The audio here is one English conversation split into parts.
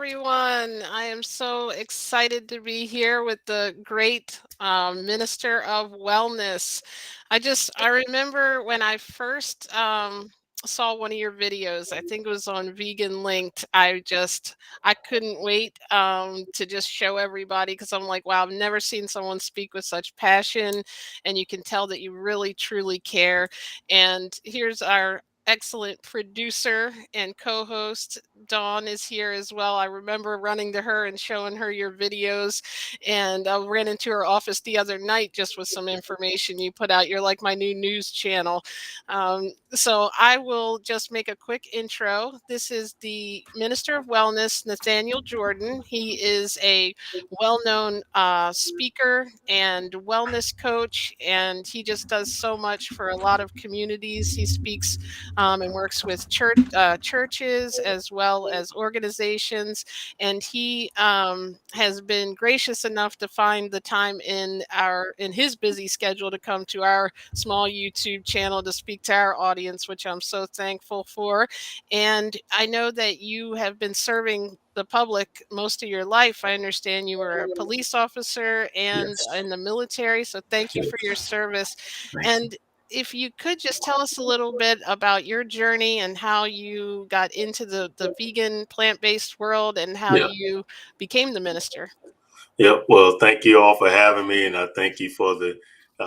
everyone. I am so excited to be here with the great Minister of Wellness. I remember when I first saw one of your videos, I think it was on Vegan Linked. I couldn't wait to just show everybody because I'm like, wow, I've never seen someone speak with such passion, and you can tell that you really, truly care. And here's our excellent producer and co-host Dawn is here as well. I remember running to her and showing her your videos, and I ran into her office the other night just with some information you put out. You're like my new news channel. So I will just make a quick intro. This is the Minister of Wellness, Nathaniel Jordan. He is a well-known speaker and wellness coach, and he just does so much for a lot of communities. He speaks and works with churches as well as organizations. And he has been gracious enough to find the time in his busy schedule to come to our small YouTube channel to speak to our audience, which I'm so thankful for. And I know that you have been serving the public most of your life. I understand you were a police officer and Yes. in the military. So thank you Yes. for your service. Thank you. And if you could just tell us a little bit about your journey and how you got into the vegan plant-based world and how Yeah. you became the minister. Yep. Well, thank you all for having me, and I thank you for the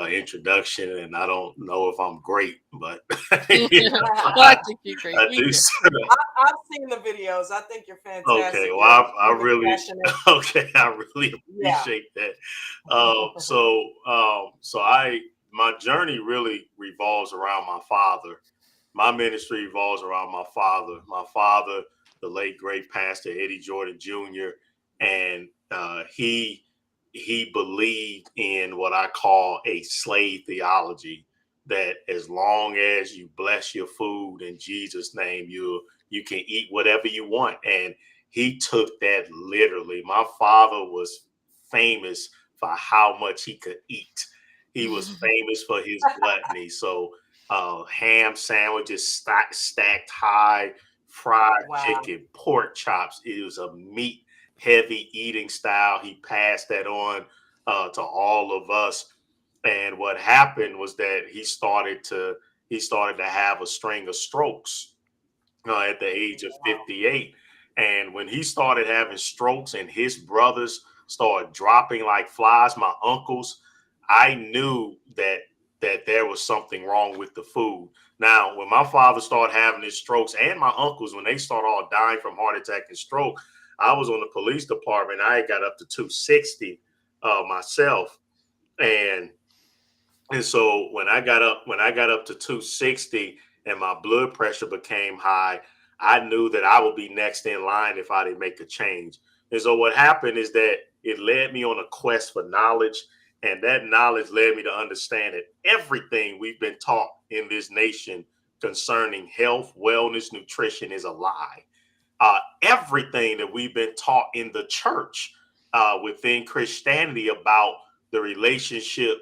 introduction. And I don't know if I'm great, but you know, Well, I think you're great. I We do. do. I've seen the videos. I think you're Okay. fantastic. Well, You're I extremely really, passionate. okay. I really Yeah. appreciate that. My journey really revolves around my father. My ministry revolves around my father. My father, the late great pastor Eddie Jordan Jr., and he believed in what I call a slave theology. That as long as you bless your food in Jesus' name, you can eat whatever you want. And he took that literally. My father was famous for how much he could eat. He was famous for his gluttony. So ham sandwiches stacked high, fried Wow. chicken, pork chops. It was a meat heavy eating style. He passed that on to all of us. And what happened was that he started to have a string of strokes at the age of Wow. 58. And when he started having strokes and his brothers started dropping like flies, my uncles, I knew that there was something wrong with the food. Now, when my father started having his strokes and my uncles, when they started all dying from heart attack and stroke, I was on the police department. I had got up to 260 myself. And and so when I got up to 260 and my blood pressure became high, I knew that I would be next in line if I didn't make a change. And so what happened is that it led me on a quest for knowledge, and that knowledge led me to understand that everything we've been taught in this nation concerning health, wellness, nutrition is a lie. Everything that we've been taught in the church within Christianity about the relationship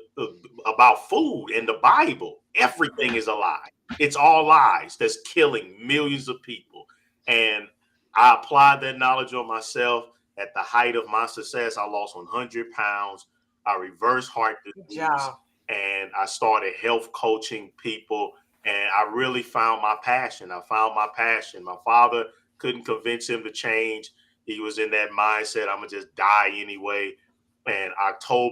about food in the Bible, everything is a lie. It's all lies that's killing millions of people. And I applied that knowledge on myself. At the height of my success, I lost 100 pounds. I reversed heart Good disease, job. and I started health coaching people. And I really found my passion. I found my passion. My father couldn't convince him to change. He was in that mindset, I'm gonna just die anyway. And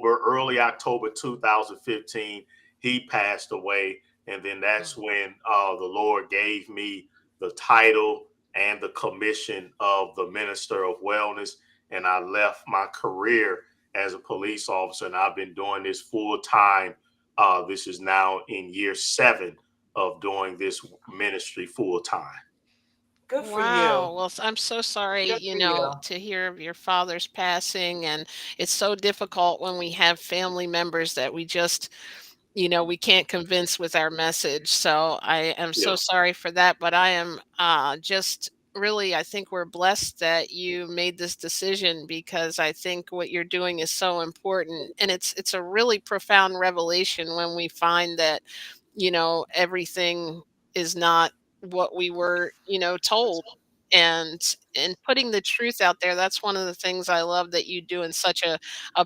early October 2015, he passed away. And then that's when the Lord gave me the title and the commission of the Minister of Wellness. And I left my career as a police officer, and I've been doing this full time. This is now in year 7 of doing this ministry full time. Good for you. Wow. Well, I'm so sorry, Good for you. to hear of your father's passing. And it's so difficult when we have family members that we can't convince with our message. So I am so Yeah. sorry for that. But I am just really, I think we're blessed that you made this decision because I think what you're doing is so important. And it's a really profound revelation when we find that, everything is not what we were, told. and putting the truth out there. That's one of the things I love that you do in such a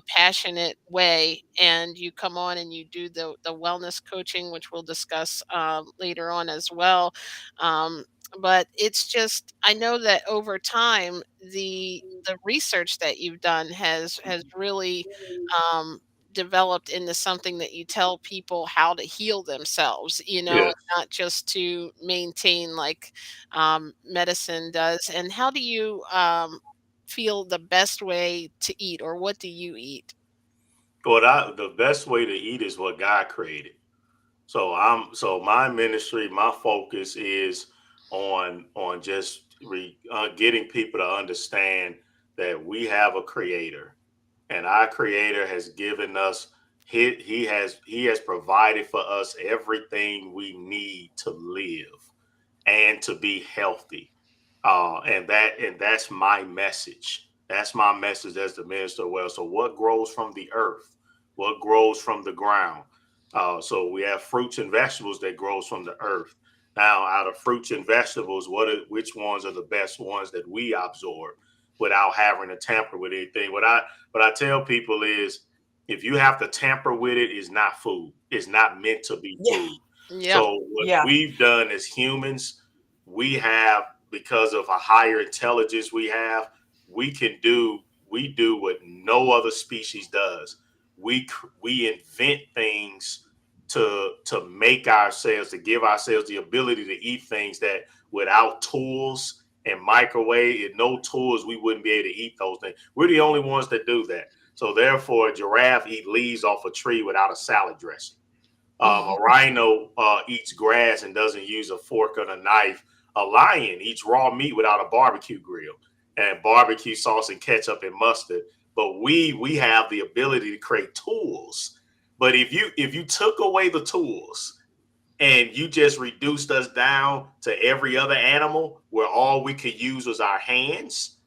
passionate way. And you come on and you do the wellness coaching, which we'll discuss later on as well. Um, but it's just, I know that over time, the research that you've done has really um, developed into something that you tell people how to heal themselves, Yes. not just to maintain like medicine does. And how do you feel the best way to eat, or what do you eat? The best way to eat is what God created. So my ministry, my focus is on just getting people to understand that we have a creator, and our creator has given us he has provided for us everything we need to live and to be healthy. And that's my message. That's my message as the minister. Well, so what grows from the earth? What grows from the ground? So we have fruits and vegetables that grows from the earth. Now, out of fruits and vegetables, which ones are the best ones that we absorb without having to tamper with anything? What I tell people is, if you have to tamper with it, it's not food. It's not meant to be Yeah. food. Yeah. So what Yeah. we've done as humans, we have, because of a higher intelligence we do what no other species does. We invent things to give ourselves the ability to eat things that, without tools and microwave and no tools, we wouldn't be able to eat those things. We're the only ones that do that. So therefore, a giraffe eat leaves off a tree without a salad dressing. A rhino eats grass and doesn't use a fork or a knife. A lion eats raw meat without a barbecue grill and barbecue sauce and ketchup and mustard. But we have the ability to create tools. But if you took away the tools and you just reduced us down to every other animal, where all we could use was our hands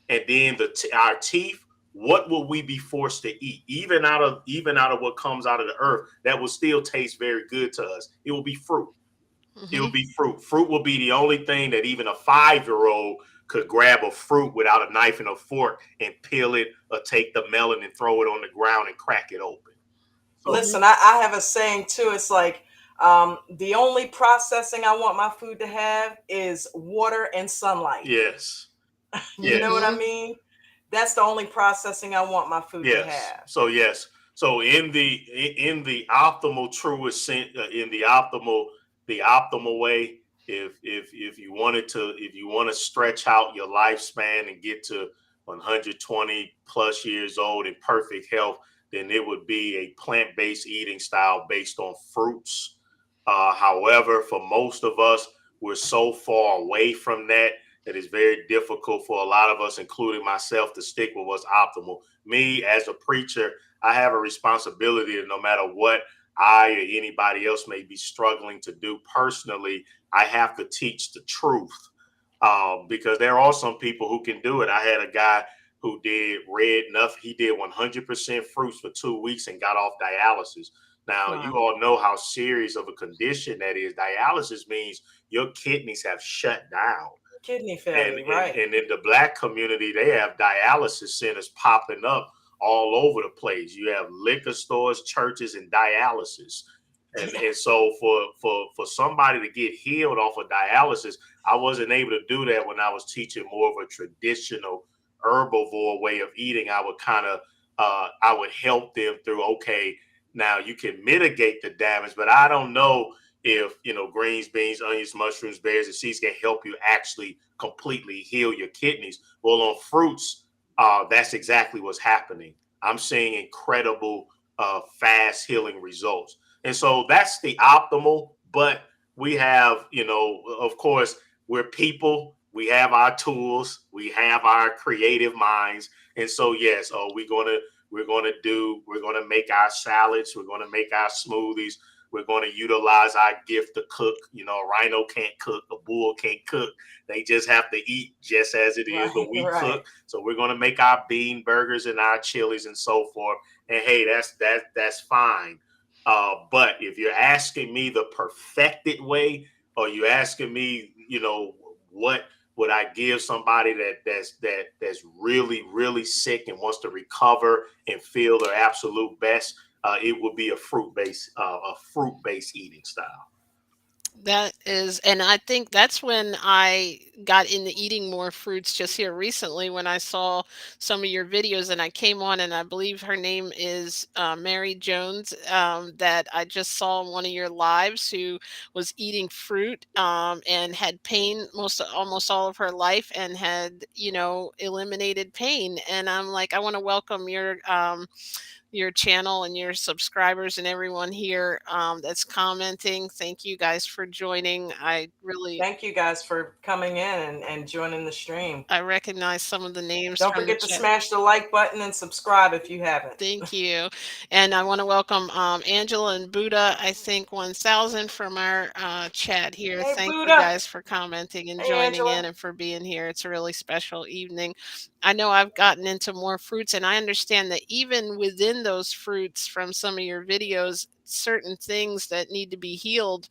and then our teeth, what will we be forced to eat? Even out of what comes out of the earth, that will still taste very good to us. It will be fruit. It will Hmm. be fruit. Fruit will be the only thing that even a 5-year-old could grab a fruit without a knife and a fork and peel it, or take the melon and throw it on the ground and crack it open. So Hmm. Listen, I have a saying too. It's like, the only processing I want my food to have is water and sunlight. yes, You know what yes. I Hmm. mean? That's the only processing I want my food to Yes. have. So yes. So in the optimal truest in the optimal way, if you wanted to, if you want to stretch out your lifespan and get to 120 plus years old in perfect health, then it would be a plant-based eating style based on fruits. However, for most of us, we're so far away from that it's very difficult for a lot of us, including myself, to stick with what's optimal. Me, as a preacher, I have a responsibility, and no matter what I or anybody else may be struggling to do personally, I have to teach the truth. Because there are some people who can do it. I had a guy who did red nothing. He did 100% fruits for 2 weeks and got off dialysis. Now, you Wow. all know how serious of a condition that is. Dialysis means your kidneys have shut down. Kidney and failure, and right? and in the black community, they have dialysis centers popping up all over the place. You have liquor stores, churches, and dialysis. And so for somebody to get healed off of dialysis, I wasn't able to do that when I was teaching more of a traditional herbivore way of eating. I would help them through, okay, now you can mitigate the damage, but I don't know if greens, beans, onions, mushrooms, berries, and seeds can help you actually completely heal your kidneys. Well, on fruits, that's exactly what's happening. I'm seeing incredible fast healing results. And so that's the optimal. But we have, of course, we're people. We have our tools. We have our creative minds. And so, yes, we're gonna make our salads. We're gonna make our smoothies. We're going to utilize our gift to cook. A rhino can't cook, a bull can't cook. They just have to eat just as it is, Right, but we right. cook. So we're going to make our bean burgers and our chilies and so forth. And hey, that's fine. But if you're asking me the perfected way, or you asking me, what would I give somebody that's really really sick and wants to recover and feel their absolute best? It would be a fruit based eating style. That is, and I think that's when I got into eating more fruits just here recently when I saw some of your videos and I came on and I believe her name is Mary Jones, that I just saw in one of your lives who was eating fruit and had pain almost all of her life and had, eliminated pain. And I'm like, I want to welcome your channel and your subscribers and everyone here that's commenting. Thank you guys for joining. Thank you guys for coming in and joining the stream. I recognize some of the names Don't from the forget to chat. smash the like button and subscribe if you haven't. Thank you. And I want to welcome Angela and Buddha, I think 1000 from our chat here. Hey, Thank you Buddha. guys for commenting and Hey, joining in Angela. and for being here. It's a really special evening. I know I've gotten into more fruits, and I understand that even within those fruits from some of your videos, certain things that need to be healed.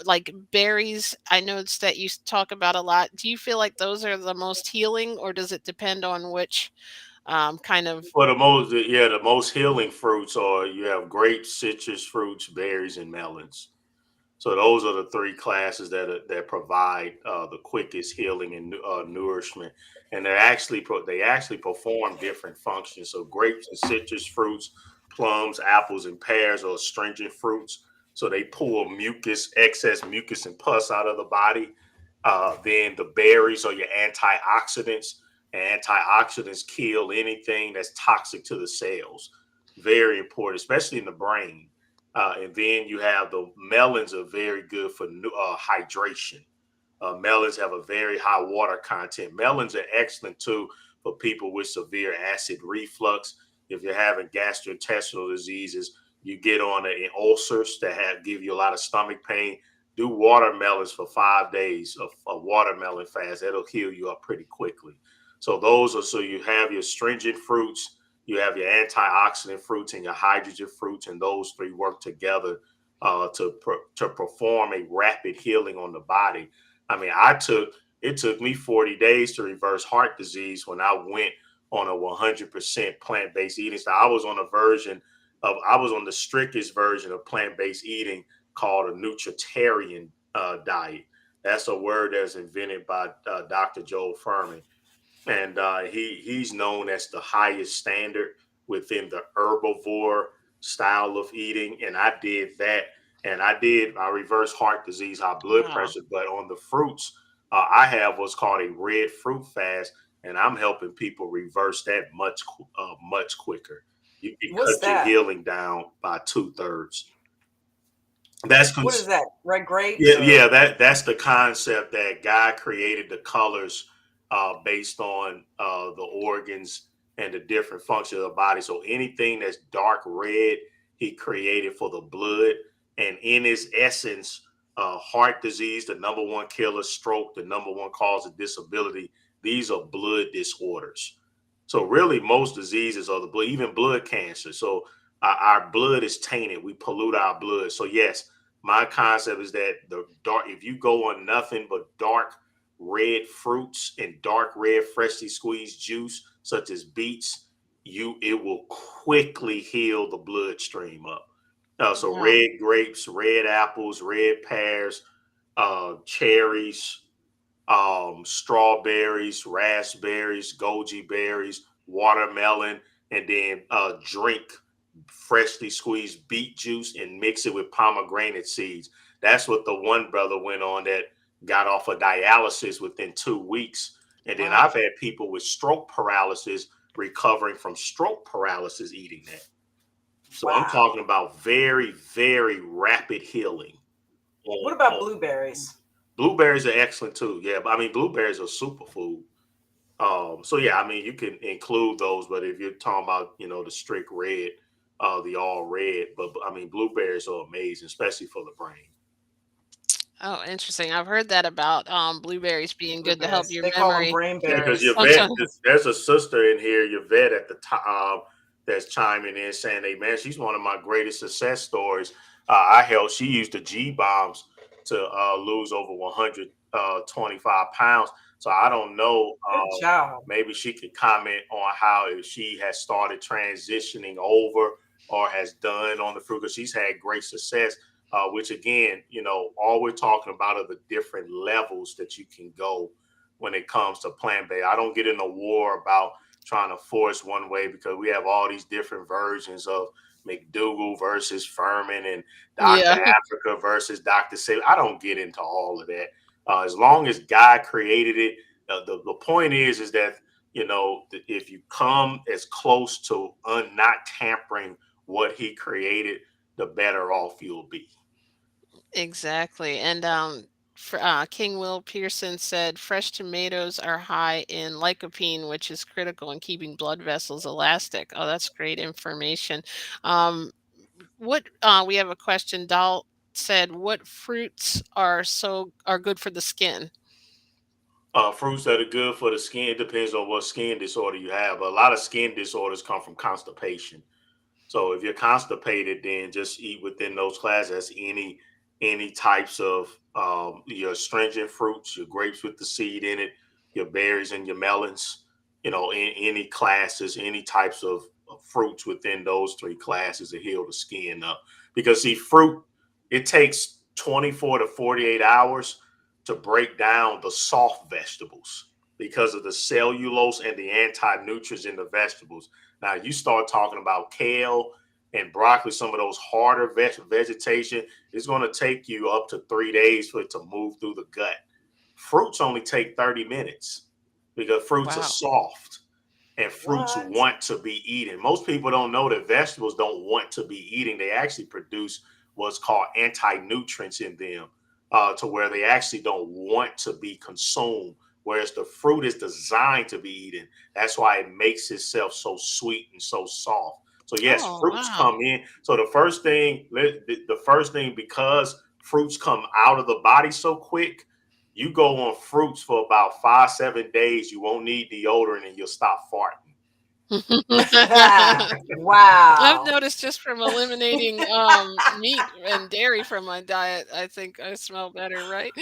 Like berries, I noticed that you talk about a lot. Do you feel like those are the most healing, or does it depend on which kind of? For the most, yeah, the most healing fruits are you have grapes, citrus fruits, berries, and melons. So those are the three classes that provide the quickest healing and nourishment, and they actually perform different functions. So grapes and citrus fruits, plums, apples, and pears are astringent fruits. So they pull excess mucus and pus out of the body. Then the berries are your antioxidants, and antioxidants kill anything that's toxic to the cells. Very important, especially in the brain. And then you have the melons are very good for hydration. Melons have a very high water content. Melons are excellent too for people with severe acid reflux. If you're having gastrointestinal diseases, you get on an ulcers that give you a lot of stomach pain. Do watermelons for 5 days of a watermelon fast. That'll heal you up pretty quickly. So you have your stringent fruits, you have your antioxidant fruits and your hydrogen fruits, and those three work together to perform a rapid healing on the body. I mean, it took me 40 days to reverse heart disease when I went on a 100% plant based eating style. I was on the strictest version of plant based eating called a nutritarian diet. That's a word that's invented by Dr. Joel Furman, and he's known as the highest standard within the herbivore style of eating. And I did that, and I reversed heart disease, high blood Wow. pressure. But on the fruits, I have what's called a red fruit fast, and I'm helping people reverse that much quicker. You can What's cut your that? healing down by 2/3. That's What is that? Red grapes Yeah, or yeah, that's the concept that God created the colors based on the organs and the different functions of the body. So anything that's dark red, He created for the blood, and in its essence, heart disease, the number one killer, stroke, the number one cause of disability. These are blood disorders. So really, most diseases are the blood, even blood cancer. So our blood is tainted. We pollute our blood. So yes, my concept is that the dark, if you go on nothing but dark red fruits and dark red freshly squeezed juice, such as beets, it will quickly heal the bloodstream up. So Wow. red grapes, red apples, red pears, cherries, strawberries, raspberries, goji berries, watermelon, and then drink freshly squeezed beet juice and mix it with pomegranate seeds. That's what the one brother went on that got off of dialysis within 2 weeks. And then Wow. I've had people with stroke paralysis recovering from stroke paralysis eating that. So I'm wow? talking about very, very rapid healing. What about On blueberries? blueberries are excellent too. Yeah, but I mean blueberries are superfood. So yeah, I mean you can include those, but if you're talking about the strict red, the all red, but I mean blueberries are amazing, especially for the brain. Oh, interesting. I've heard that about blueberries being good to help Blueberries. your They call them memory. brain Yeah, because berries. your Oh, vet, so there's a sister in here, your vet at the top that's chiming in saying, "Hey man, she's one of my greatest success stories. I helped. She used the G bombs to lose over 100 25 pounds. So I don't know. Good job. Maybe she could comment on how if she has started transitioning over or has done on the fruit because she's had great success. Which again, all we're talking about are the different levels that you can go when it comes to plant based. I don't get in a war about trying to force one way because we have all these different versions of McDougal versus Furman and Dr. Yeah, Africa versus Dr. Say. I don't get into all of that. As long as God created it, the point is that if you come as close to not tampering what He created, the better off you'll be. exactly. And King Will Pearson said fresh tomatoes are high in lycopene, which is critical in keeping blood vessels elastic. Oh, that's great information. Um, what We have a question. Dal said, "What fruits are good for the skin?" Fruits that are good for the skin depends on what skin disorder you have. A lot of skin disorders come from constipation. So if you're constipated, then just eat within those classes. Any types of your astringent fruits, your grapes with the seed in it, your berries and your melons. In any classes, any types of fruits within those three classes to heal the skin up. Because see, fruit it takes 24 to 48 hours to break down the soft vegetables because of the cellulose and the anti-nutrients in the vegetables. Now you start talking about kale and broccoli, some of those harder vegetation, it's going to take you up to 3 days for it to move through the gut. Fruits only take 30 minutes because fruits are Wow. soft and fruits What? want to be eaten. Most people don't know that vegetables don't want to be eating. They actually produce what's called anti-nutrients in them to where they actually don't want to be consumed. Whereas the fruit is designed to be eaten. That's why it makes itself so sweet and so soft. So yes, Oh, fruits wow. come in. So the first thing, because fruits come out of the body so quick, you go on fruits for about 5, 7 days. You won't need deodorant and you'll stop farting. I've Wow. noticed just from eliminating meat and dairy from my diet, I think I smell better, right?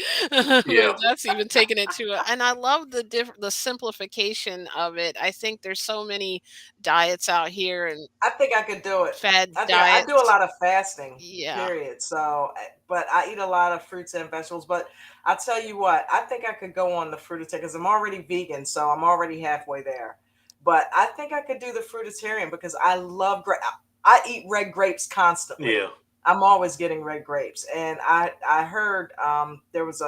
Yeah, But that's even taking it to and I love the simplification of it. I think there's so many diets out here and I think I could do it. fad I do a diets. lot of fasting, Yeah. period. So, but I eat a lot of fruits and vegetables. But I tell you what, I think I could go on the fruitarian because I'm already vegan, so I'm already halfway there. But I think I could do the fruitarian because I love grape. I eat red grapes constantly. yeah. I'm always getting red grapes, and I heard there was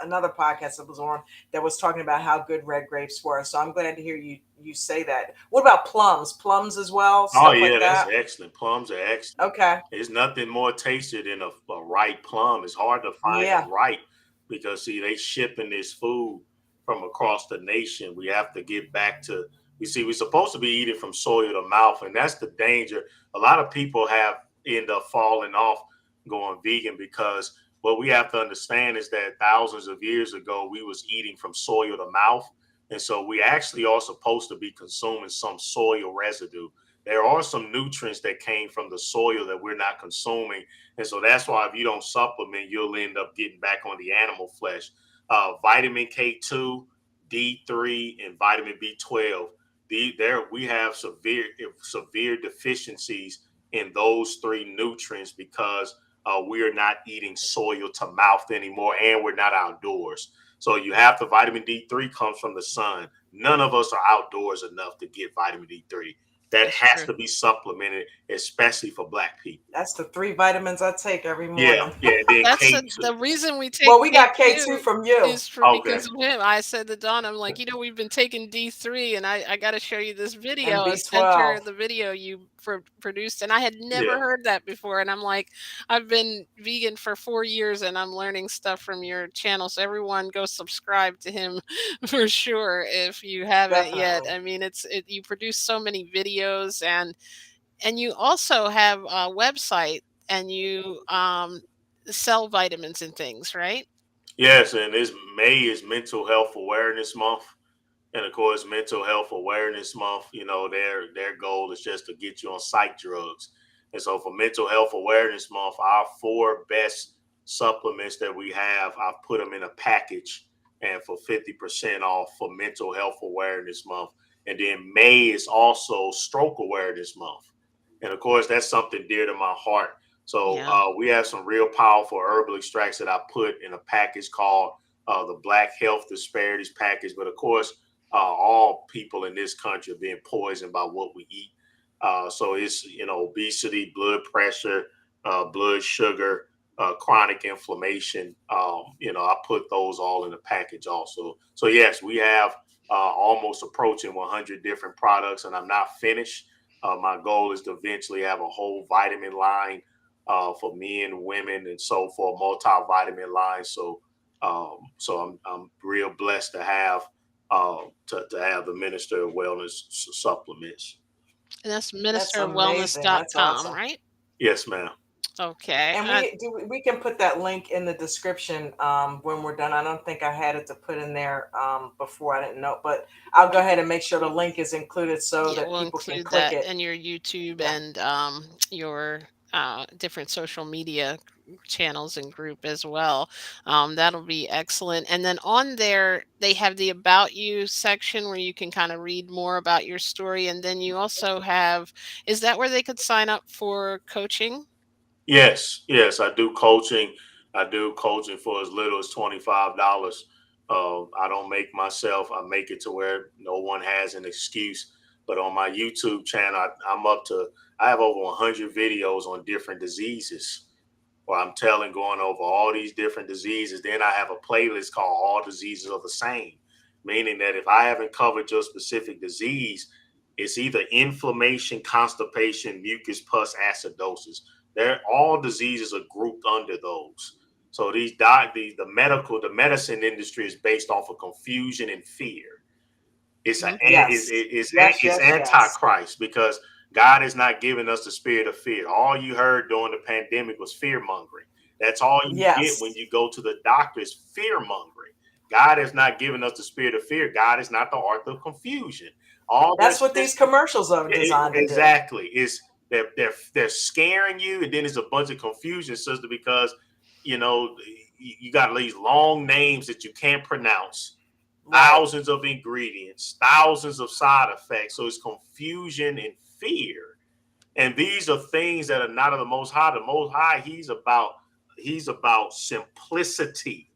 another podcast that was on that was talking about how good red grapes were. So I'm glad to hear you say that. What about plums? Plums as well, Oh stuff like yeah, that's that. excellent. Plums are excellent. Okay. There's nothing more tasty than a ripe plum. It's hard to find them Yeah, ripe because see they shipping this food from across the nation. We have to get back to we're supposed to be eating from soil to mouth, and that's the danger. A lot of people have end up falling off going vegan because what we have to understand is that thousands of years ago we was eating from soil to mouth. And so we actually are supposed to be consuming some soil residue. There are some nutrients that came from the soil that we're not consuming. And so that's why if you don't supplement, you'll end up getting back on the animal flesh. Vitamin K2, D3, and vitamin B12. There we have severe deficiencies in those three nutrients because we are not eating soil to mouth anymore and we're not outdoors. So you have the vitamin D3 comes from the sun. None of us are outdoors enough to get vitamin D3. That That's has true. to be supplemented, especially for black people. that's the three vitamins I take every Yeah, morning. yeah. Then That's K2. the reason we take Well, we got K2 K2 from you. is for Okay. because of him. I said to Dawn, I'm like, we've been taking D3 and I got to show you this video. And I sent her B12. the video you produced and I had never Yeah. heard that before. And I'm like, I've been vegan for 4 years and I'm learning stuff from your channel. So everyone go subscribe to him for sure if you haven't yet. Definitely. I mean, you produce so many videos and you also have a website and you sell vitamins and things, right? Yes, and this May is Mental Health Awareness Month. And of course, Mental Health Awareness Month, their goal is just to get you on psych drugs. And so for Mental Health Awareness Month, our four best supplements that we have, I've put them in a package and for 50% off for Mental Health Awareness Month. And then May is also Stroke Awareness Month. And of course, that's something dear to my heart. So Yeah. we have some real powerful herbal extracts that I put in a package called the Black Health Disparities Package. But of course, all people in this country are being poisoned by what we eat. So it's, obesity, blood pressure, blood sugar, chronic inflammation. I put those all in the package also. So yes, we have almost approaching 100 different products, and I'm not finished. My goal is to eventually have a whole vitamin line for men, women, and so forth, multivitamin line. So I'm real blessed to have to have the Minister of Wellness supplements. And that's That's amazing. That's ministerofwellness.com, awesome. right? Yes, ma'am. Okay. And we can put that link in the description when we're done. I don't think I had it to put in there before. I didn't know, but I'll go ahead and make sure the link is included so Yeah, that we'll people can include click that it. in your YouTube Yeah. and your different social media channels and group as well. That'll be excellent. And then on there, they have the About You section where you can kind of read more about your story. And then you also have, is that where they could sign up for coaching? Yes, yes, I do coaching. I do coaching for as little as $25. I don't make myself. I make it to where no one has an excuse. But on my YouTube channel, I'm up to. I have over 100 videos on different diseases where I'm telling, going over all these different diseases. Then I have a playlist called All Diseases Are the Same, meaning that if I haven't covered your specific disease, it's either inflammation, constipation, mucus pus, acidosis. They're all diseases are grouped under those. So the medicine industry is based off of confusion and fear. Yes. Yes. It's Yes. Yes. antichrist because God has not given us the spirit of fear. All you heard during the pandemic was fear mongering. That's all you get when Yes. you go to the doctor is fear mongering. God has not given us the spirit of fear. God is not the author of confusion. All That's what this these commercials are designed to do. exactly is they're scaring you, and then it's a bunch of confusion, sister, because you know you got these long names that you can't pronounce, Right. thousands of ingredients, thousands of side effects. So it's confusion and fear. And these are things that are not of the Most High. The Most High, he's about simplicity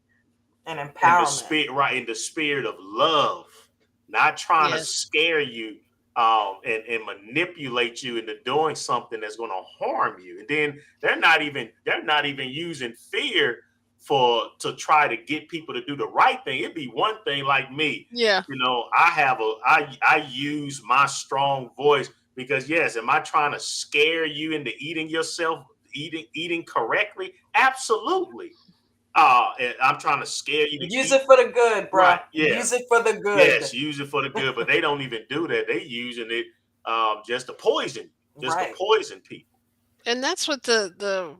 And in the empowerment. spirit, right, in the spirit of love, not trying to Yes. scare you and manipulate you into doing something that's going to harm you. And then they're not even using fear for to try to get people to do the right thing. It'd be one thing like me, Yeah. I use my strong voice because yes, am I trying to scare you into eating correctly? Absolutely. And I'm trying to scare you to Use keep it for the good, right. bruh. Yeah. Use it for the good. Yes, use it for the good, but they don't even do that. They using it just to Right. poison people. And that's what the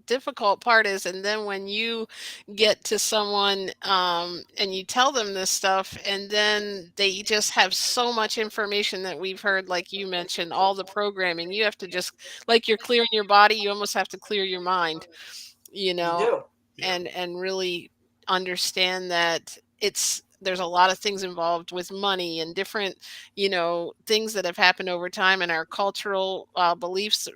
difficult part is. And then when you get to someone and you tell them this stuff, and then they just have so much information that we've heard, like you mentioned, all the programming, you have to just, like you're clearing your body, you almost have to clear your mind, you You know, do. Yeah. and really understand that there's a lot of things involved with money and different, things that have happened over time and our cultural beliefs.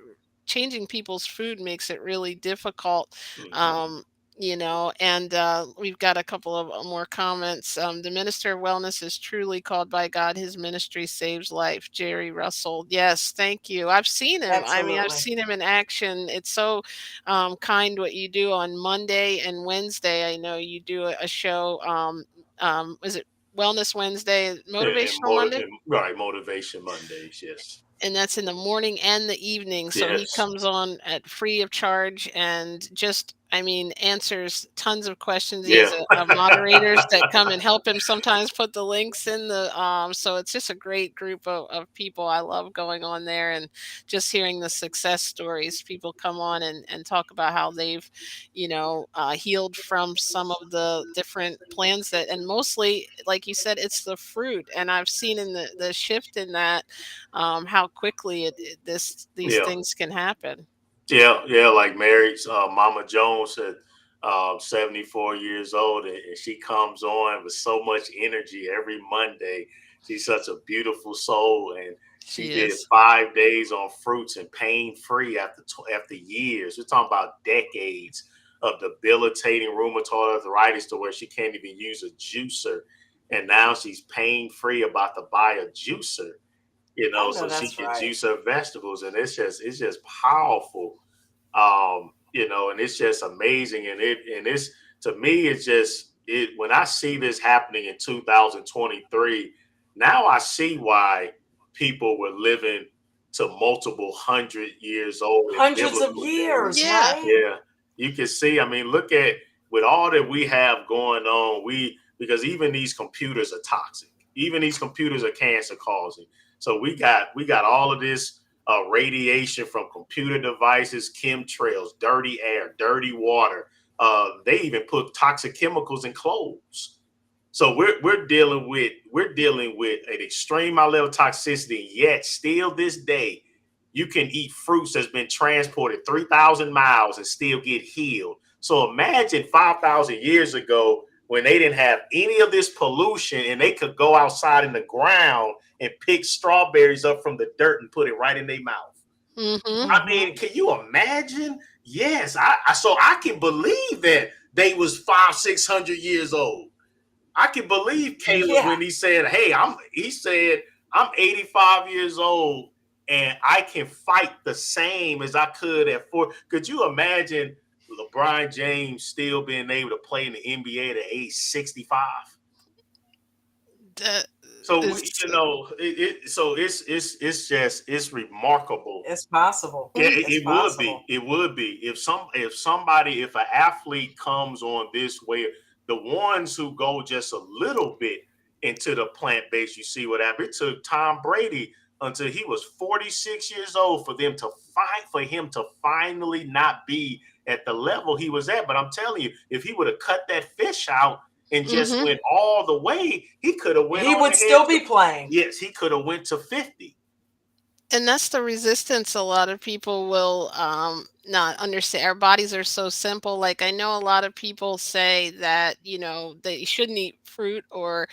Changing people's food makes it really difficult. Hmm. um and we've got a couple of more comments. The minister of wellness is truly called by God. His ministry saves life. Jerry Russell. Yes, thank you. I've seen him. I mean, I've Absolutely. seen him in action. It's so kind what you do on Monday and Wednesday. I know you do a show. Is it Wellness Wednesday, Motivational Monday? Right, motivation Mondays. Yes. And that's in the morning and the evening. So he Yes. comes on at free of charge and just, I mean, answers tons of questions. He has Yeah. a moderators that come and help him sometimes put the links in the so it's just a great group of people. I love going on there and just hearing the success stories. People come on and talk about how they've, healed from some of the different plans that, and mostly, like you said, it's the fruit. And I've seen in the shift in that, how quickly these Yeah. things can happen. Yeah. Yeah. Like Mary's Mama Jones said. 74 years old, and she comes on with so much energy every Monday. She's such a beautiful soul, and she She did is. 5 days on fruits and pain free after years. We're talking about decades of debilitating rheumatoid arthritis to where she can't even use a juicer, and now she's pain free about to buy a juicer, I know so she that's can right. juice her vegetables, and it's just powerful, and it's just amazing, and it's to me, it's just it when I see this happening in 2023, now I see why people were living to multiple 100 years old in Hundreds of biblical days. years, Yeah. right? Yeah, you can see. I mean, look at with all that we have going on. Because even these computers are toxic. Even these computers are cancer causing. So we got all of this radiation from computer devices, chemtrails, dirty air, dirty water. They even put toxic chemicals in clothes. So we're dealing with an extreme level of toxicity. Yet still this day, you can eat fruits that's been transported 3,000 miles and still get healed. So imagine 5,000 years ago when they didn't have any of this pollution and they could go outside in the ground and pick strawberries up from the dirt and put it right in their mouth. Mm-hmm. I mean, can you imagine? Yes, so I can believe that they was 500-600 years old. I can believe Caleb Yeah. when he said I'm 85 years old and I can fight the same as I could at 4. Could you imagine LeBron James still being able to play in the NBA at age 65? That So is. it's remarkable. It's possible. Yeah, Mm, it, It's it would be. possible. It would be if an athlete comes on this way, the ones who go just a little bit into the plant base, you see what happened. It took Tom Brady until he was 46 years old for him to finally not be at the level he was at. But I'm telling you, if he would have cut that fish out and just mm-hmm. went all the way, he could have went He on would ahead still to be playing. yes, he could have went to 50. And that's the resistance a lot of people will not understand. Our bodies are so simple. Like I know a lot of people say that, they shouldn't eat fruit or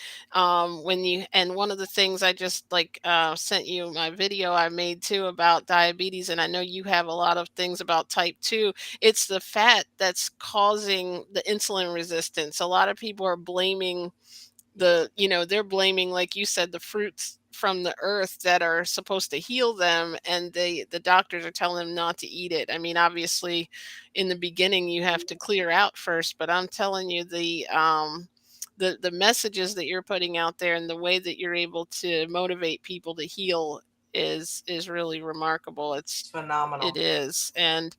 when you and one of the things I just like sent you my video I made too about diabetes, and I know you have a lot of things about type 2. It's the fat that's causing the insulin resistance. A lot of people are blaming they're blaming, like you said, the fruits from the earth that are supposed to heal them, and the doctors are telling them not to eat it. I mean, obviously in the beginning you have to clear out first, but I'm telling you, the messages that you're putting out there and the way that you're able to motivate people to heal is really remarkable. It's It phenomenal. is. And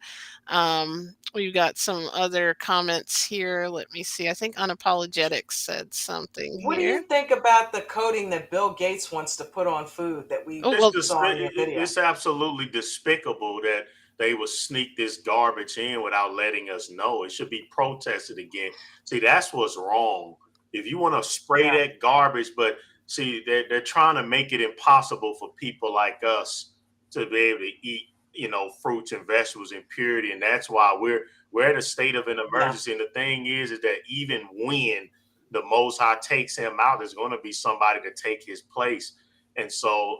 we've got some other comments here. Let me see. I think Unapologetics said something What do you here. think about the coating that Bill Gates wants to put on food that we Oh, It's well, just saw in your video? it's absolutely despicable that they would sneak this garbage in without letting us know. It should be protested again. See, that's what's wrong. If you want to spray Yeah. that garbage, but see, they're trying to make it impossible for people like us to be able to eat, fruits and vegetables in purity, and that's why we're at a state of an Yeah. emergency. And the thing is that even when the Most High takes him out, there's going to be somebody to take his place. And so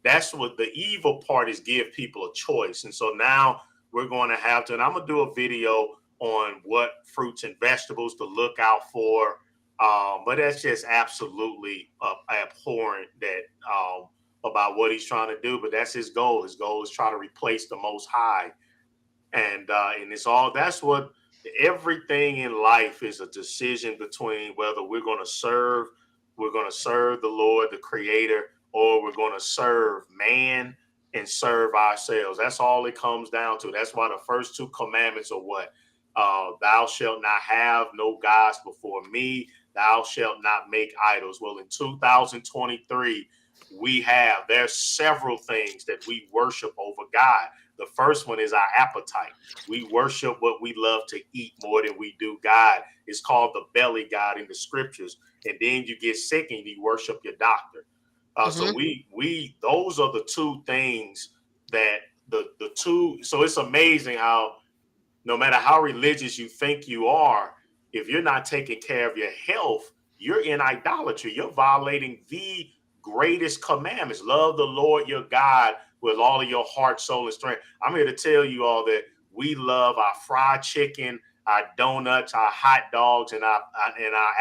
that's what the evil part is, give people a choice. And so now we're going to have to, and I'm going to do a video on what fruits and vegetables to look out for. But that's just absolutely abhorrent that about what he's trying to do. But that's his goal. His goal is try to replace the Most High, and it's all that's what everything in life is, a decision between whether we're going to serve the Lord, the Creator, or we're going to serve man and serve ourselves. That's all it comes down to. That's why the first two commandments are what, thou shalt not have no gods before me, thou shalt not make idols. Well, in 2023 there's several things that we worship over God. The first one is our appetite. We worship what we love to eat more than we do God. It's called the belly God in the scriptures. And then you get sick and you worship your doctor. So hmm we those are the two things that the two. So it's amazing how no matter how religious you think you are, if you're not taking care of your health, you're in idolatry. You're violating the greatest commandments. Love the Lord your God with all of your heart, soul, and strength. I'm here to tell you all that we love our fried chicken, our donuts, our hot dogs, and our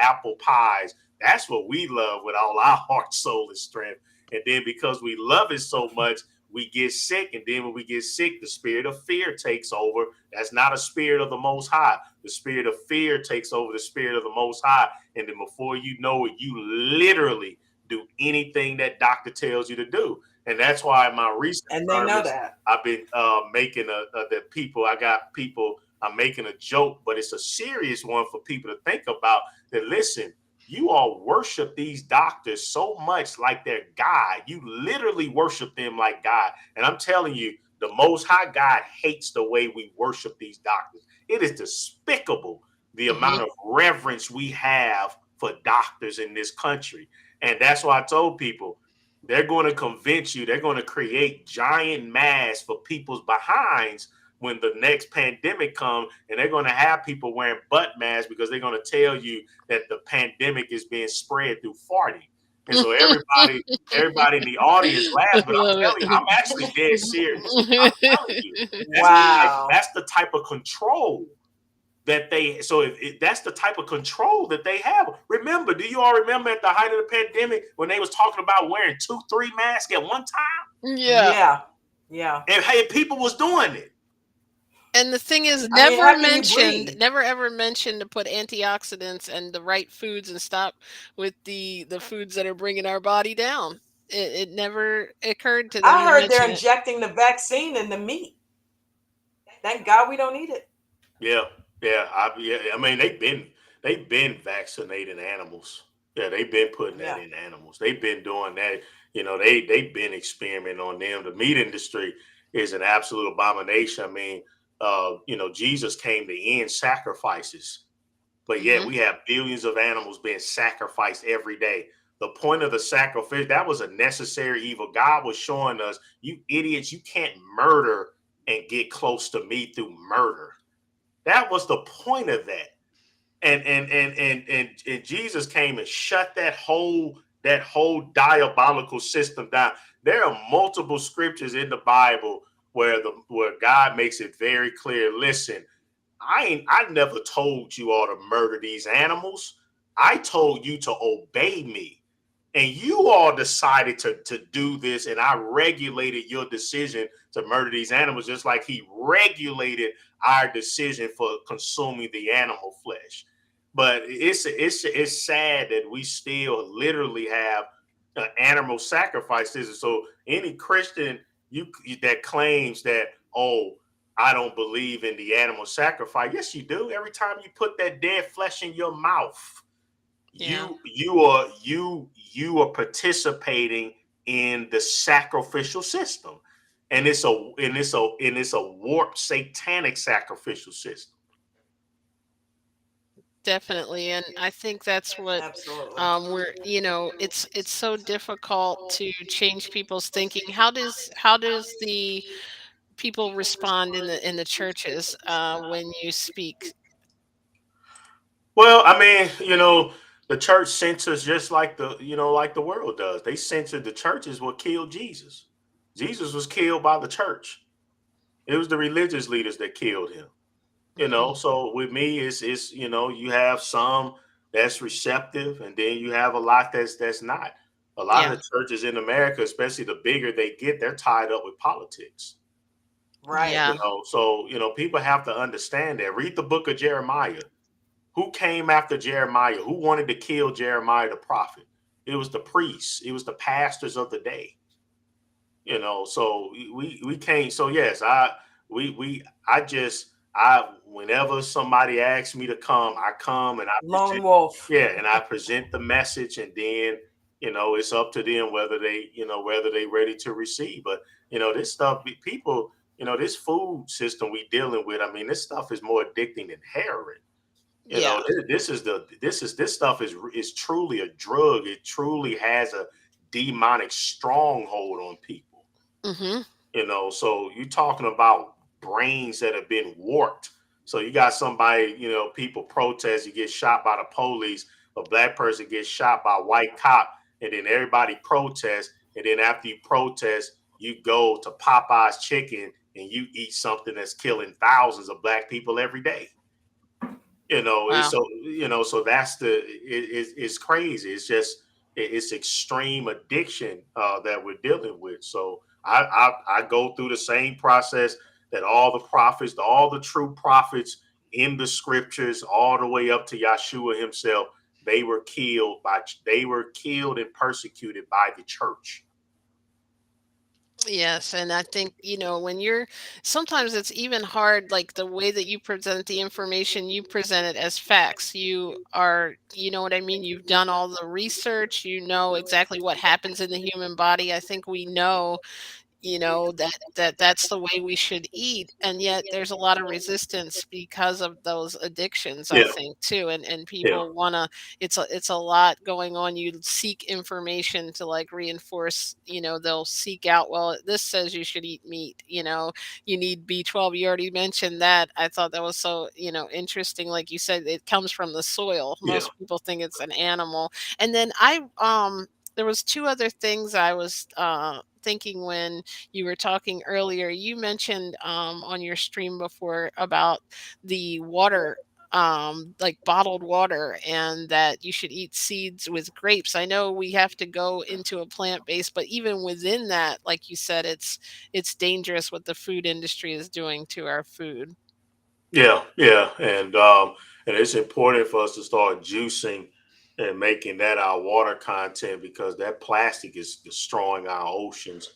apple pies. That's what we love with all our heart, soul, and strength. And then because we love it so much, we get sick. And then when we get sick, the spirit of fear takes over. That's not a spirit of the Most High. The spirit of fear takes over the spirit of the Most High. And then before you know it, you literally do anything that doctor tells you to do. And that's why in my recent And they know sermons, that. I've been making that people, I got people, I'm making a joke, but it's a serious one for people to think about that. Listen, you all worship these doctors so much like they're God. You literally worship them like God. And I'm telling you, the Most High God hates the way we worship these doctors. It is despicable the Hmm. amount of reverence we have for doctors in this country. And that's why I told people they're going to convince you, they're going to create giant masks for people's behinds when the next pandemic comes, and they're going to have people wearing butt masks because they're going to tell you that the pandemic is being spread through farting. And so everybody in the audience laughs, but I'm Love telling you, I'm actually dead serious. I'm telling you, Wow. that's the type of control that they. So if that's the type of control that they have. Remember, do you all remember at the height of the pandemic when they was talking about wearing 2, 3 masks at one time, Yeah. Yeah. Yeah. and hey, people was doing it. And the thing is, I mean, how can you breathe? never ever mentioned to put antioxidants and the right foods and stop with the foods that are bringing our body down. It never occurred to them I to heard they're mention it. injecting the vaccine in the meat. Thank God we don't eat it. Yeah, yeah. I mean, they've been vaccinating animals. Yeah, they've been putting that Yeah. in animals. They've been doing that. They've been experimenting on them. The meat industry is an absolute abomination. I mean, Jesus came to end sacrifices, but yet Hmm. we have billions of animals being sacrificed every day. The point of the sacrifice, that was a necessary evil. God was showing us, you idiots, you can't murder and get close to me through murder. That was the point of that. And Jesus came and shut that whole diabolical system down. There are multiple scriptures in the Bible where God makes it very clear. Listen, I never told you all to murder these animals. I told you to obey me. And you all decided to do this, and I regulated your decision to murder these animals, just like he regulated our decision for consuming the animal flesh. But it's sad that we still literally have animal sacrifices. And so any Christian that claims that, oh, I don't believe in the animal sacrifice, yes you do. Every time you put that dead flesh in your mouth, Yeah, you are participating in the sacrificial system, and it's a warped satanic sacrificial system. definitely. And I think that's what Absolutely. we're, it's so difficult to change people's thinking. How does the people respond in the churches when you speak? Well, I mean, the church censors just like the world does. They censored the churches what killed Jesus. Jesus was killed by the church. It was the religious leaders that killed him. Hmm. So with me, it's you have some that's receptive, and then you have a lot that's not. A lot of Yeah. the churches in America, especially the bigger they get, they're tied up with politics. Right. Yeah. So people have to understand that. Read the book of Jeremiah. Who came after Jeremiah? Who wanted to kill Jeremiah the prophet? It was the priests. It was the pastors of the day. So we can't. So yes, I just I whenever somebody asks me to come, I come and I Lone present. wolf. Yeah, and I present the message, and then it's up to them whether they ready to receive. But this stuff, people, this food system we dealing with. I mean, this stuff is more addicting than heroin. Yeah. This stuff is truly a drug. It truly has a demonic stronghold on people. Hmm. So you're talking about brains that have been warped. So you got somebody, people protest, you get shot by the police, a black person gets shot by a white cop, and then everybody protests, and then after you protest, you go to Popeye's chicken and you eat something that's killing thousands of black people every day. It's Wow. so so that's it's crazy. It's just it's extreme addiction that we're dealing with. So I go through the same process that all the prophets, all the true prophets in the scriptures, all the way up to Yahshua himself. They were killed and persecuted by the church. Yes, and I think, when you're sometimes it's even hard, like the way that you present the information, you present it as facts. You know what I mean? You've done all the research, you know exactly what happens in the human body. I think we know that's the way we should eat, and yet there's a lot of resistance because of those addictions, I Yeah, think, too, and yeah, people want to it's a lot going on. You seek information to like reinforce, they'll seek out, well, this says you should eat meat, you need B12. You already mentioned that. I thought that was so, interesting. Like you said, it comes from the soil. yeah, Most people think it's an animal. And then there was two other things I was thinking when you were talking earlier. You mentioned on your stream before about the water, like bottled water, and that you should eat seeds with grapes. I know we have to go into a plant based, but even within that, like you said, it's dangerous what the food industry is doing to our food. yeah, and it's important for us to start juicing and making that our water content because that plastic is destroying our oceans.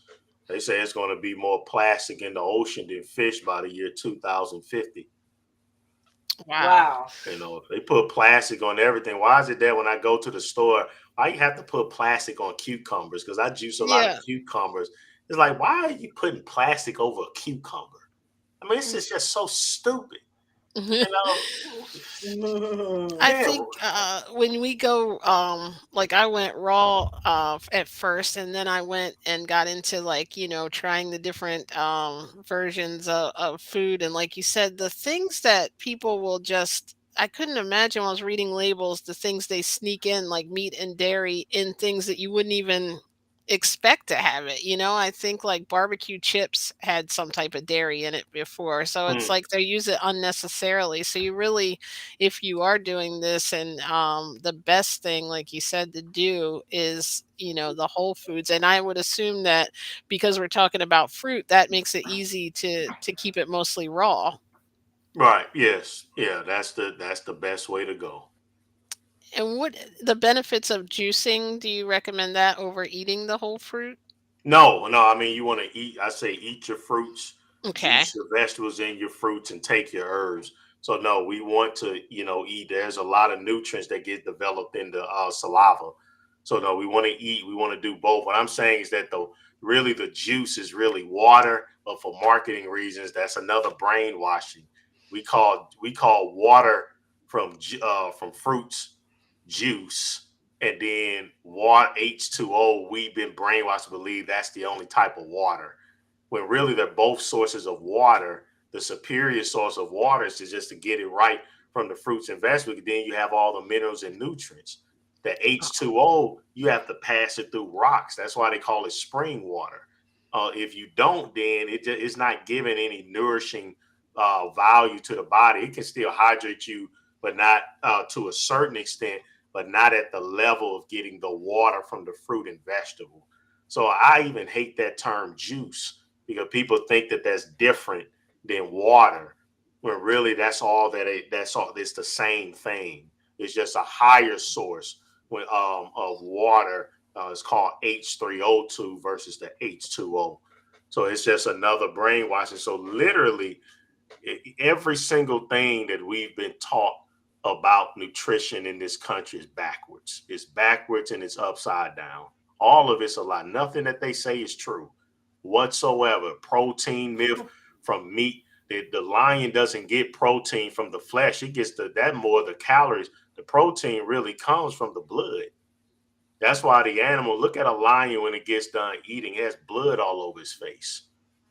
They say it's going to be more plastic in the ocean than fish by the year 2050. Wow. Wow. If they put plastic on everything, why is it that when I go to the store, why you have to put plastic on cucumbers? Because I juice a lot of Yeah. cucumbers. It's like, why are you putting plastic over a cucumber? I mean, this is just so stupid. You know, I yeah, think when we go, like I went raw at first, and then I went and got into like trying the different versions of food, and like you said, the things that people will just. I couldn't imagine when I was reading labels the things they sneak in, like meat and dairy, in things that you wouldn't even expect to have it. I think like barbecue chips had some type of dairy in it before, so it's mm, like they use it unnecessarily. So you really, if you are doing this, and the best thing, like you said, to do is the whole foods. And I would assume that because we're talking about fruit, that makes it easy to keep it mostly raw. right, yes, yeah, that's the best way to go. And what the benefits of juicing, do you recommend that over eating the whole fruit? No, no, I mean you want to eat. I say eat your fruits, Okay. juice your vegetables in your fruits, and take your herbs. So no, we want to eat. There's a lot of nutrients that get developed in the saliva. So no, we want to eat. We want to do both. What I'm saying is that the juice is really water, but for marketing reasons, that's another brainwashing. We call water from fruits juice, and then water H2O, we've been brainwashed to believe that's the only type of water. When really they're both sources of water. The superior source of water is just to get it right from the fruits and vegetables. Then you have all the minerals and nutrients. The H2O, you have to pass it through rocks. That's why they call it spring water. If you don't, then it's not giving any nourishing value to the body. It can still hydrate you, but not to a certain extent, but not at the level of getting the water from the fruit and vegetable. So I even hate that term juice because people think that that's different than water, when really that's all. It's the same thing. It's just a higher source of water. It's called H3O2 versus the H2O. So it's just another brainwashing. So literally, every single thing that we've been taught about nutrition in this country is backwards. It's backwards and it's upside down. All of it's a lie. Nothing that they say is true whatsoever. Protein myth from meat. The lion doesn't get protein from the flesh. It gets that more the calories. The protein really comes from the blood. That's why the animal, look at a lion when it gets done eating, it has blood all over his face.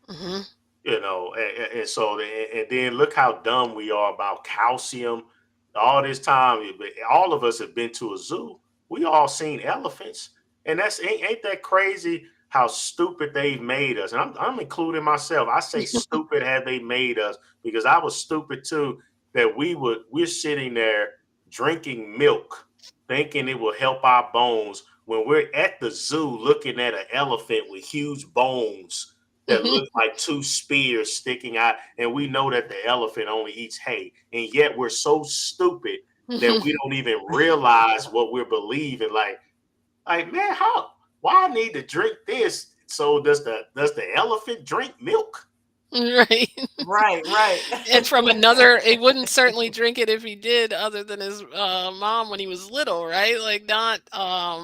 Hmm. And so and then look how dumb we are about calcium. All this time, all of us have been to a zoo. We all seen elephants, and that's ain't that crazy how stupid they've made us. And I'm including myself. I say stupid have they made us because I was stupid too. That we're sitting there drinking milk, thinking it will help our bones when we're at the zoo looking at an elephant with huge bones that look like two spears sticking out, and we know that the elephant only eats hay, and yet we're so stupid that we don't even realize what we're believing. Like man, how? Why I need to drink this? So does the elephant drink milk? Right. Right, right. And from another, he wouldn't certainly drink it if he did, other than his mom when he was little, right? Like not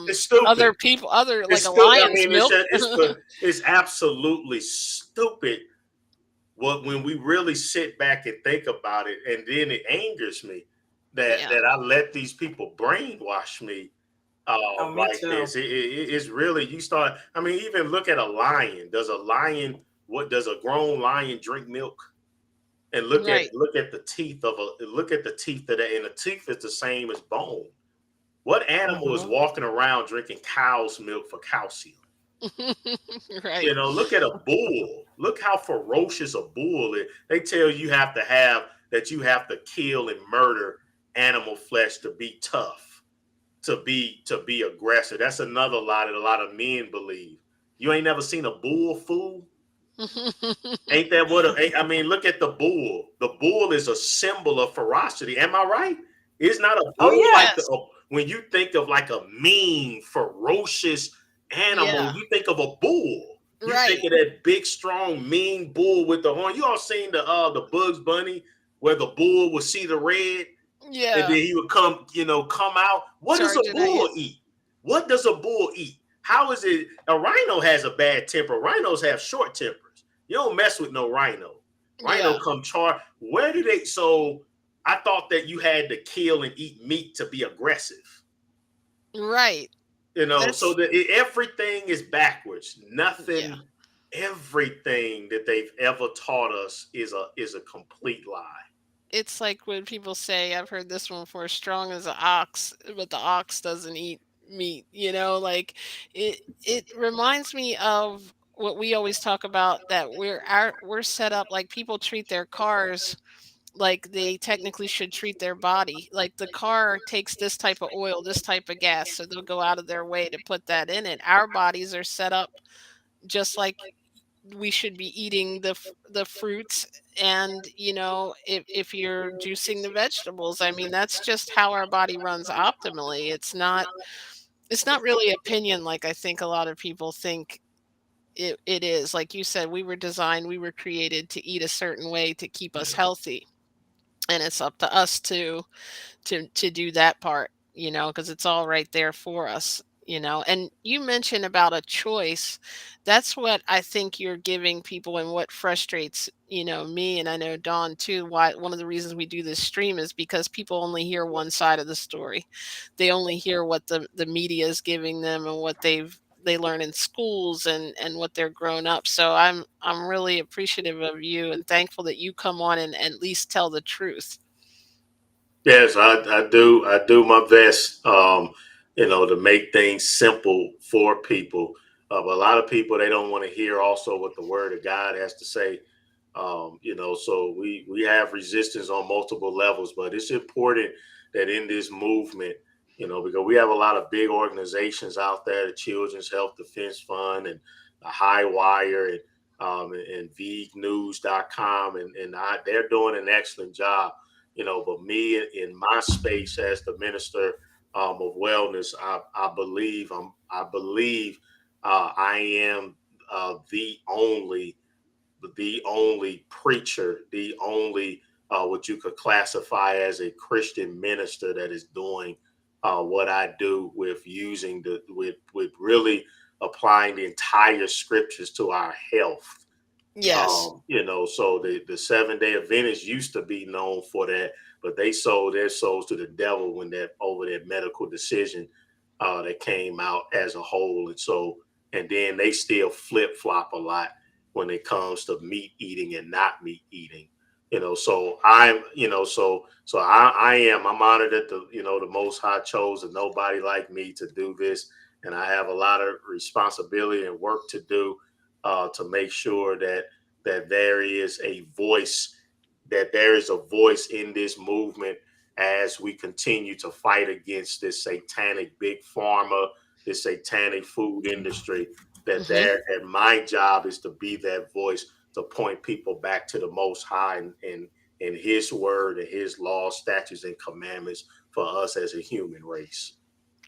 It's stupid. other people, other like It's a still. I lion's mean, it's milk. just, it's absolutely stupid. What when we really sit back and think about it, and then it angers me that Yeah, I let these people brainwash me Oh, me like too. this. It's really you start. I mean, even look at a lion. Does a lion? What does a grown lion drink milk? And right. look at the teeth of a look at the teeth of that, and the teeth is the same as bone. What animal is Hmm. walking around drinking cow's milk for calcium? Right. Look at a bull. Look how ferocious a bull is. They tell you have to have that you have to kill and murder animal flesh to be tough, to be aggressive. That's another lie that a lot of men believe. You ain't never seen a bull fool? Ain't that what? I mean, look at the bull. The bull is a symbol of ferocity. Am I right? It's not a Oh, bull yeah. like Yes. when you think of like a mean, ferocious animal. Yeah. You think of a bull. You think Right. of that big, strong, mean bull with the horn. You all seen the Bugs Bunny where the bull would see the red and then Yeah. he would come out. What does a Charging at you. bull eat? What does a bull eat? How is it? A rhino has a bad temper. Rhinos have short tempers. You don't mess with no rhino. Rhino Yeah. come char. Where do they? So I thought that you had to kill and eat meat to be aggressive. Right. So That's that everything is backwards. yeah. Nothing. Everything that they've ever taught us is a complete lie. It's like when people say, I've heard this one before, strong as an ox, but the ox doesn't eat meat, like it reminds me of what we always talk about, that we're set up like people treat their cars like they technically should treat their body. Like the car takes this type of oil, this type of gas, so they'll go out of their way to put that in it. Our bodies are set up just like we should be eating the fruits, and if you're juicing the vegetables, I mean that's just how our body runs optimally. It's not really opinion, like I think a lot of people think it is. Like you said, we were created to eat a certain way to keep us Yeah. healthy, and it's up to us to do that part, because it's all right there for us. And you mentioned about a choice. That's what I think you're giving people, and what frustrates, me, and I know Dawn too. Why one of the reasons we do this stream is because people only hear one side of the story. They only hear what the media is giving them, and what they learn in schools, and what they're grown up. So I'm really appreciative of you and thankful that you come on and at least tell the truth. Yes, I do. I do my best, to make things simple for people. But a lot of people they don't want to hear also what the Word of God has to say. So we have resistance on multiple levels, but it's important that in this movement, because we have a lot of big organizations out there, the Children's Health Defense Fund and the High Wire and VNews.com, they're doing an excellent job. But me in my space as the minister of wellness, I believe I am the only preacher, the only what you could classify as a Christian minister that is doing what I do with using with really applying the entire scriptures to our health. Yes. So the 7 Day Adventists used to be known for that, but they sold their souls to the devil when that over that medical decision that came out as a whole, and then they still flip flop a lot when it comes to meat eating and not meat eating. So I'm, I'm honored that the Most High chose and nobody like me to do this, and I have a lot of responsibility and work to do to make sure that there is a voice in this movement as we continue to fight against this satanic big pharma, this satanic food industry. Hmm. And my job is to be that voice to point people back to the Most High and His word and His law, statutes, and commandments for us as a human race.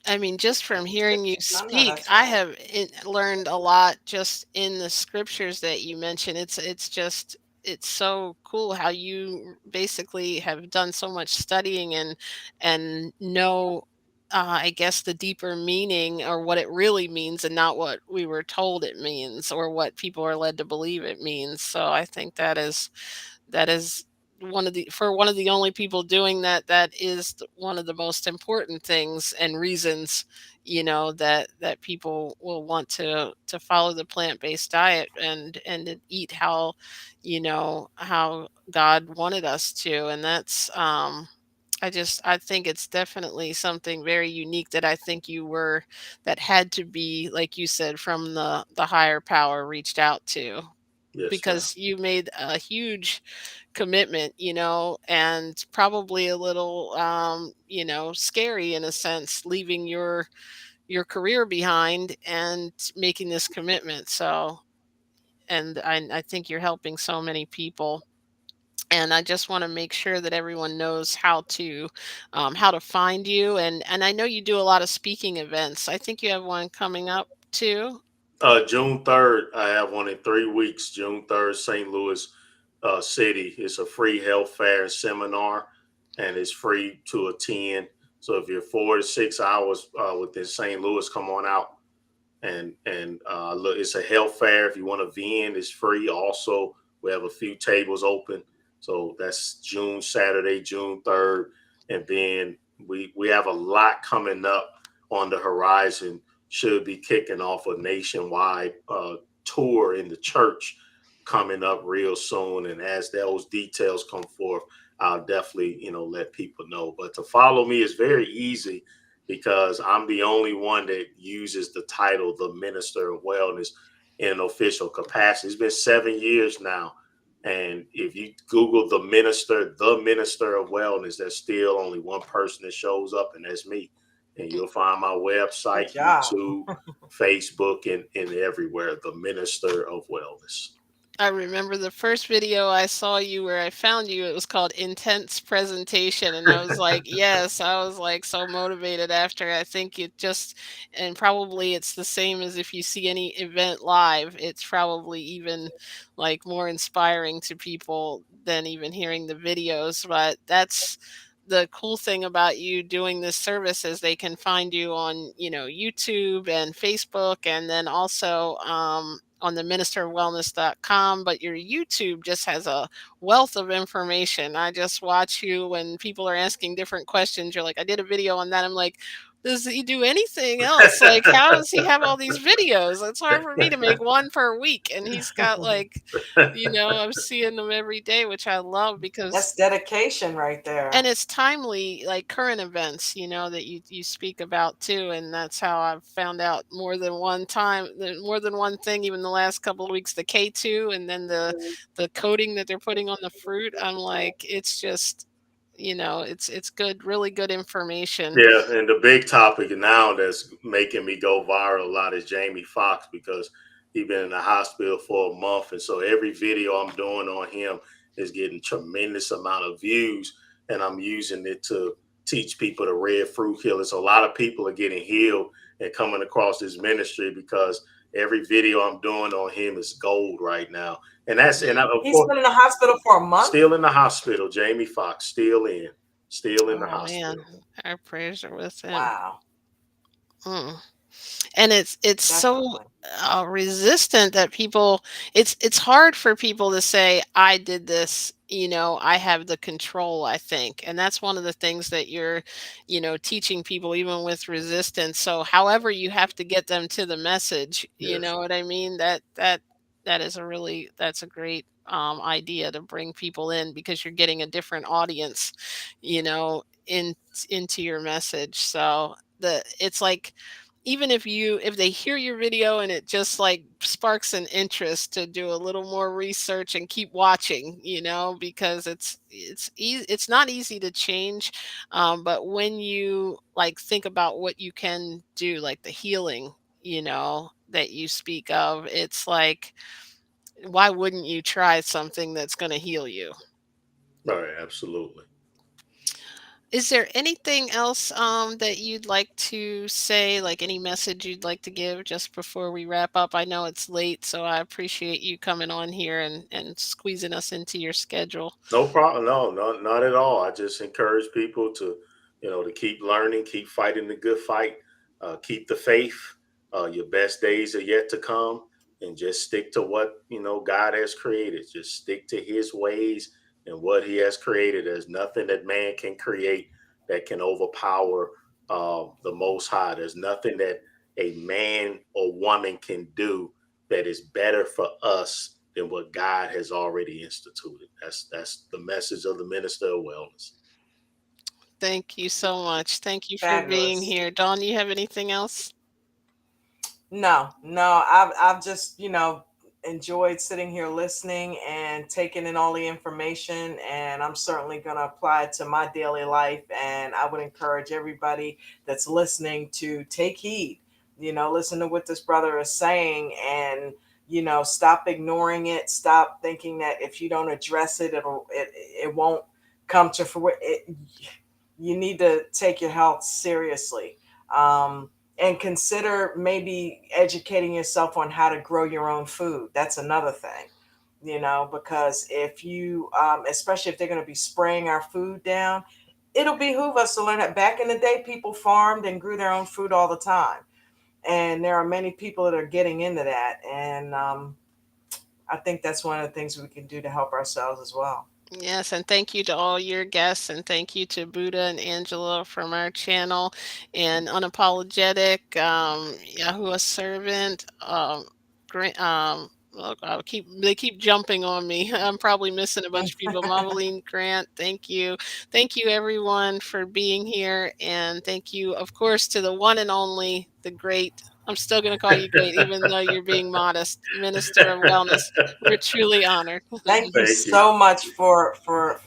I mean, just from hearing you I know speak, that's I right. have learned a lot just in the scriptures that you mentioned. It's so cool how you basically have done so much studying and know, I guess, the deeper meaning or what it really means, and not what we were told it means or what people are led to believe it means. So I think that is one of the only people doing that, that is one of the most important things and reasons, that people will want to follow the plant-based diet and to eat how God wanted us to. And that's I think it's definitely something very unique that I think that had to be, like you said, from the higher power reached out to, Yes, ma'am. because you made a huge commitment, and probably a little, scary in a sense, leaving your career behind and making this commitment. So, and I think you're helping so many people. And I just want to make sure that everyone knows how to find you. And I know you do a lot of speaking events. I think you have one coming up too. June 3rd, I have one in 3 weeks. June 3rd, St. Louis City. It's a free health fair and seminar, and it's free to attend. So if you're 4 to 6 hours within St. Louis, come on out. And look, it's a health fair. If you want to vend, it's free. Also, we have a few tables open. So that's Saturday, June 3rd, and then we have a lot coming up on the horizon. Should be kicking off a nationwide tour in the church coming up real soon. And as those details come forth, I'll definitely let people know. But to follow me is very easy because I'm the only one that uses the title, the Minister of Wellness, in an official capacity. It's been 7 years now. And if you Google the Minister of Wellness, there's still only one person that shows up, and that's me. And you'll find my Good website, job. YouTube, Facebook, and everywhere, the Minister of Wellness. I remember the first video I saw you where I found you, it was called Intense Presentation. And I was like, yes, I was like so motivated after. I think it just, and probably it's the same as if you see any event live, it's probably even like more inspiring to people than even hearing the videos. But that's the cool thing about you doing this service is they can find you on, YouTube and Facebook, and then also on the ministerofwellness.com. But your YouTube just has a wealth of information. I just watch you when people are asking different questions. You're like, I did a video on that. I'm like, does he do anything else? Like, how does he have all these videos? It's hard for me to make one per week. And he's got like, I'm seeing them every day, which I love That's because, dedication right and there. it's timely, like current events, that you speak about too. And that's how I've found out more than one time, more than one thing. Even the last couple of weeks, the K2, and then the coating that they're putting on the fruit. I'm like, it's just, it's good, really good information. Yeah, and the big topic now that's making me go viral a lot is Jamie Foxx because he's been in the hospital for a month, and so every video I'm doing on him is getting tremendous amount of views, and I'm using it to teach people the red fruit healing. So a lot of people are getting healed and coming across this ministry because every video I'm doing on him is gold right now, and Mm. of He's course been in the hospital for a month. still in the hospital. Jamie Foxx still in the Oh man, hospital. our prayers are with him. Wow, Mm. And it's so definitely. resistant that people, it's hard for people to say, I did this, I have the control, I think. And that's one of the things that you're, teaching people, even with resistance. So however you have to get them to the message, you Yes. know what I mean, that that's a great idea to bring people in, because you're getting a different audience, you know, into your message. So it's like, even if they hear your video and it just like sparks an interest to do a little more research and keep watching, because it's not easy to change. But when you like think about what you can do, like the healing, that you speak of, it's like, why wouldn't you try something that's going to heal you? Right, absolutely. Is there anything else that you'd like to say, like any message you'd like to give just before we wrap up? I know it's late, so I appreciate you coming on here and squeezing us into your schedule. No problem. No, not at all. I just encourage people to, to keep learning, keep fighting the good fight, keep the faith. Your best days are yet to come, and just stick to what God has created. Just stick to His ways and what He has created. There's nothing that man can create that can overpower the Most High. There's nothing that a man or woman can do that is better for us than what God has already instituted. That's the message of the minister of wellness. Thank you so much. Thank you for being Fabulous. here. Dawn, you have anything else? No, I've just, enjoyed sitting here listening and taking in all the information, and I'm certainly going to apply it to my daily life. And I would encourage everybody that's listening to take heed, listen to what this brother is saying, and stop ignoring it. Stop thinking that if you don't address it, it won't come to fruition. You need to take your health seriously. And consider maybe educating yourself on how to grow your own food. That's another thing, because if you, especially if they're going to be spraying our food down, it'll behoove us to learn that. Back in the day, people farmed and grew their own food all the time. And there are many people that are getting into that. And I think that's one of the things we can do to help ourselves as well. Yes, and thank you to all your guests, and thank you to Buddha and Angela from our channel, and Unapologetic, Yahuwah Servant, look, they keep jumping on me. I'm probably missing a bunch of people. Mavaline Grant, thank you everyone for being here, and thank you, of course, to the one and only, the great. I'm still going to call you great, even though you're being modest. Minister of Wellness, we're truly honored. Thank you Thank you. so much for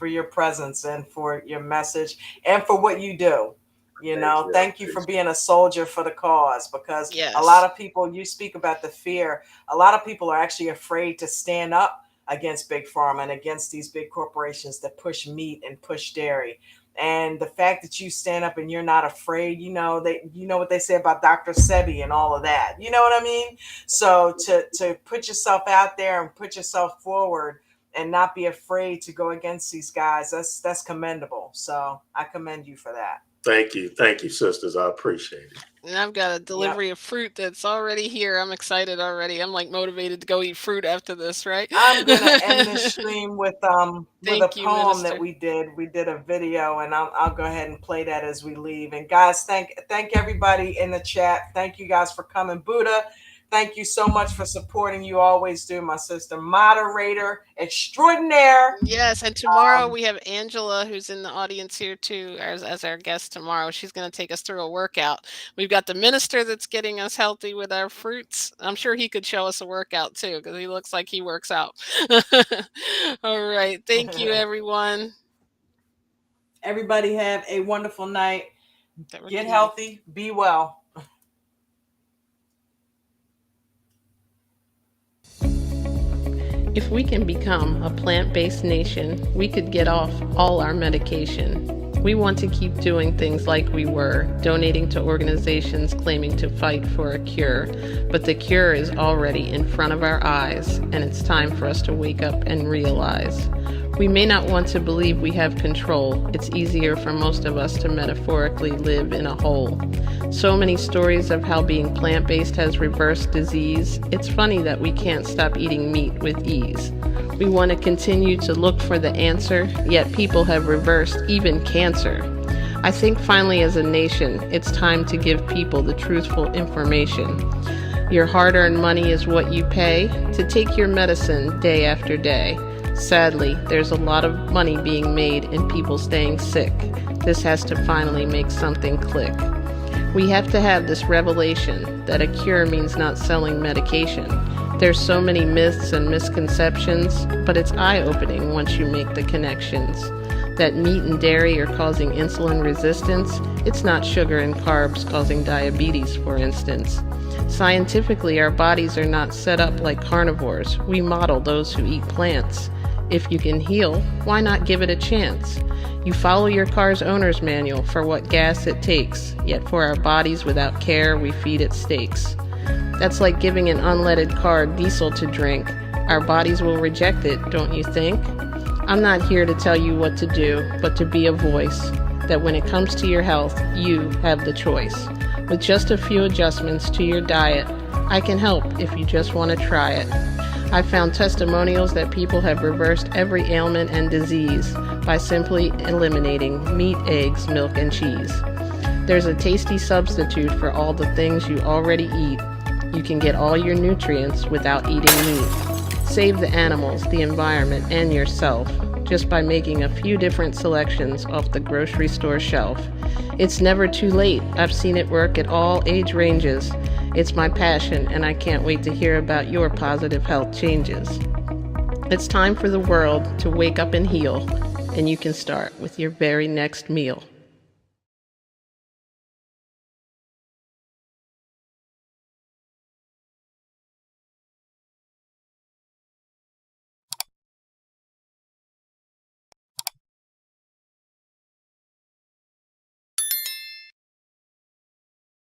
your presence and for your message and for what you do. Thank you. I Thank you for appreciate being a soldier for the cause, because a lot Yes. of people, you speak about the fear, a lot of people are actually afraid to stand up against big pharma and against these big corporations that push meat and push dairy. And the fact that you stand up and you're not afraid, you know what they say about Dr. Sebi and all of that. You know what I mean? So to put yourself out there and put yourself forward and not be afraid to go against these guys, that's commendable. So I commend you for that. Thank you, sisters. I appreciate it. And I've got a Yep. delivery of fruit that's already here. I'm excited already. I'm like motivated to go eat fruit after this, right? I'm gonna end this stream with a Thank you, poem that Minister. we did. We did a video, and I'll go ahead and play that as we leave. And guys, thank everybody in the chat. Thank you guys for coming. Buddha, thank you so much for supporting. You always do, my sister, moderator extraordinaire. Yes, and tomorrow Um, we have Angela, who's in the audience here too, as our guest tomorrow. She's going to take us through a workout. We've got the minister that's getting us healthy with our fruits. I'm sure he could show us a workout too, because he looks like he works out. All right. Thank you, everyone. everybody have a wonderful night. That we're Get leaving. healthy. Be well. If we can become a plant-based nation, we could get off all our medication. We want to keep doing things like we were, donating to organizations claiming to fight for a cure. But the cure is already in front of our eyes, and it's time for us to wake up and realize. We may not want to believe we have control. It's easier for most of us to metaphorically live in a hole. So many stories of how being plant-based has reversed disease. It's funny that we can't stop eating meat with ease. We want to continue to look for the answer, yet people have reversed even cancer. I think finally as a nation, it's time to give people the truthful information. Your hard-earned money is what you pay to take your medicine day after day. Sadly, there's a lot of money being made in people staying sick. This has to finally make something click. We have to have this revelation that a cure means not selling medication. There's so many myths and misconceptions, but it's eye-opening once you make the connections. That meat and dairy are causing insulin resistance. It's not sugar and carbs causing diabetes, for instance. Scientifically, our bodies are not set up like carnivores. We model those who eat plants. If you can heal, why not give it a chance? You follow your car's owner's manual for what gas it takes, yet for our bodies without care, we feed it steaks. That's like giving an unleaded car diesel to drink. Our bodies will reject it, don't you think? I'm not here to tell you what to do, but to be a voice, that when it comes to your health, you have the choice. With just a few adjustments to your diet, I can help if you just want to try it. I've found testimonials that people have reversed every ailment and disease by simply eliminating meat, eggs, milk, and cheese. There's a tasty substitute for all the things you already eat. You can get all your nutrients without eating meat. Save the animals, the environment, and yourself just by making a few different selections off the grocery store shelf. It's never too late. I've seen it work at all age ranges. It's my passion, and I can't wait to hear about your positive health changes. It's time for the world to wake up and heal, and you can start with your very next meal.